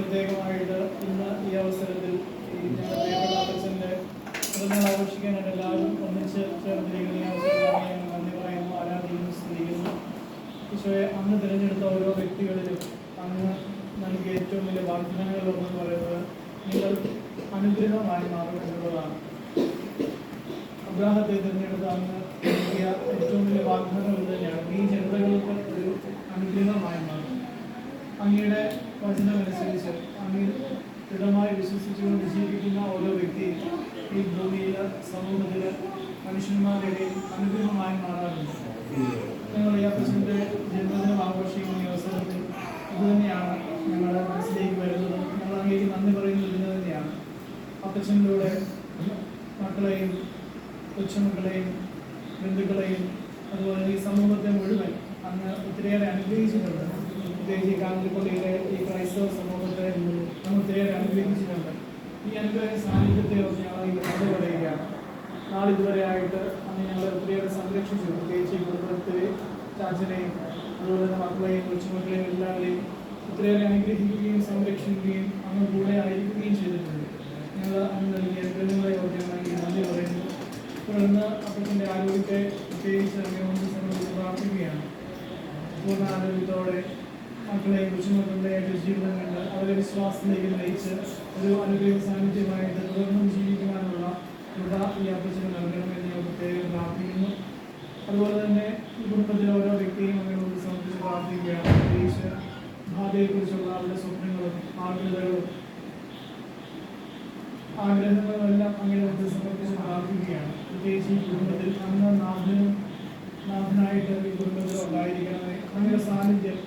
പ്രത്യേകമായിട്ട് ഇന്ന് ഈ അവസരത്തിൽ അച്ഛൻ്റെ പിറന്നാൾ ആഘോഷിക്കാനായിട്ട് എല്ലാവരും ഒന്നിച്ച് ചേർന്നിരിക്കുന്ന ഈ അവസരത്തിൽ നന്ദി പറയുന്നു, ആരാധിക്കുന്നു, സ്തുതിക്കുന്നു. ഈശോയെ അങ്ങ് തിരഞ്ഞെടുത്ത ഓരോ വ്യക്തികളിലും അങ്ങ് നൽകിയ ഏറ്റവും വലിയ വാഗ്ദാനങ്ങളൊന്നെന്ന് പറയുന്നത് നിങ്ങൾ അനുഗ്രഹമായി മാറും എന്നുള്ളതാണ്. അബ്രാഹത്തെ തിരഞ്ഞെടുത്ത അങ്ങ് നൽകിയ ഏറ്റവും വലിയ വാഗ്ദാനങ്ങൾ തന്നെയാണ് ഈ ജനതകൾക്ക് ഒരു അനുഗ്രഹമായി മാറും. അങ്ങയുടെ വചനമനുസരിച്ച് അങ്ങ് ദൃഢമായി വിശ്വസിച്ചുകൊണ്ട് ജീവിക്കുന്ന ഓരോ വ്യക്തിയും ഈ ഭൂമിയിൽ, സമൂഹത്തിൽ, മനുഷ്യന്മാരുടെ അനുഗ്രഹമായി മാറാറുണ്ട്. ഞങ്ങൾ ഈ അപ്പച്ചൻ്റെ ജന്മദിനം ആഘോഷിക്കുന്ന ഈ അവസരത്തിൽ ഇതുതന്നെയാണ് ഞങ്ങളുടെ മനസ്സിലേക്ക് വരുന്നത്. ഞങ്ങൾ അങ്ങേക്ക് നന്ദി പറയുന്നത് ഇതിന് തന്നെയാണ്. അപ്പച്ചനിലൂടെ മക്കളെയും കൊച്ചുമക്കളെയും ബന്ധുക്കളെയും അതുപോലെ ഈ സമൂഹത്തെ മുഴുവൻ അങ്ങ് ഒത്തിരിയേറെ അനുഗ്രഹിച്ചിട്ടുണ്ട്. പ്രത്യേകിച്ച് ഈ കാഞ്ഞിരപ്പള്ളിയിലെ ഈ ക്രൈസ്തവ സമൂഹത്തെ അങ്ങ് ഒത്തിരിയേറെ അനുഗ്രഹിച്ചിട്ടുണ്ട്. ഈ അനുഗ്രഹ സാന്നിധ്യത്തെ ഞങ്ങൾ ഈ നന്ദി പറയുകയാണ്. നാളിതുവരെ ആയിട്ട് അന്ന് ഞങ്ങളെ ഒത്തിരിയേറെ സംരക്ഷിച്ചു. പ്രത്യേകിച്ച് ഈ കുടുംബത്തിലെ ചാച്ചനെയും അതുപോലെ തന്നെ മക്കളെയും കൊച്ചുമക്കളെയും എല്ലാവരെയും ഒത്തിരിയേറെ അനുഗ്രഹിക്കുകയും സംരക്ഷിക്കുകയും അങ്ങ് കൂടെ ആയിരിക്കുകയും ചെയ്തിട്ടുണ്ട്. ഞങ്ങൾ അന്ന് നൽകിയ അനുഗ്രഹങ്ങളെ ഞങ്ങൾ ഈ നന്ദി പറയുന്നു. തുടർന്ന് അപ്പത്തിൻ്റെ ആരോഗ്യത്തെ പ്രത്യേകിച്ച് അങ്ങോട്ട് സംബന്ധിച്ച് പ്രാർത്ഥിക്കുകയാണ്. പൂർണ്ണ ആരോഗ്യത്തോടെ മക്കളെയും കൊച്ചുമക്കളുടെയായിട്ട് ജീവിതം കണ്ട് അവരെ വിശ്വാസത്തിലേക്ക് നയിച്ച് ഒരു അനുഗ്രഹ സാന്നിധ്യമായിട്ട് തുടർന്നും ജീവിക്കുവാനുള്ള കൃപ ഈ അപ്പച്ചന് നൽകണമെന്ന് ഞാൻ പ്രത്യേകം പ്രാർത്ഥിക്കുന്നു. അതുപോലെ തന്നെ ഈ കുടുംബത്തിലെ ഓരോ വ്യക്തിയും അങ്ങോട്ട് സംബന്ധിച്ച് പ്രാർത്ഥിക്കുകയാണ്. പ്രത്യേകിച്ച് ഭാവിയെക്കുറിച്ചുള്ള അവരുടെ സ്വപ്നങ്ങളും ആഗ്രഹങ്ങളും എല്ലാം അങ്ങനെ സമർപ്പിച്ച് പ്രാർത്ഥിക്കുകയാണ്. പ്രത്യേകിച്ച് ഈ കുടുംബത്തിൽ അങ്ങ് നാഥനായിട്ട് ഈ കുടുംബത്തിൽ ഉണ്ടായിരിക്കണമേ. അങ്ങനെ സാന്നിധ്യം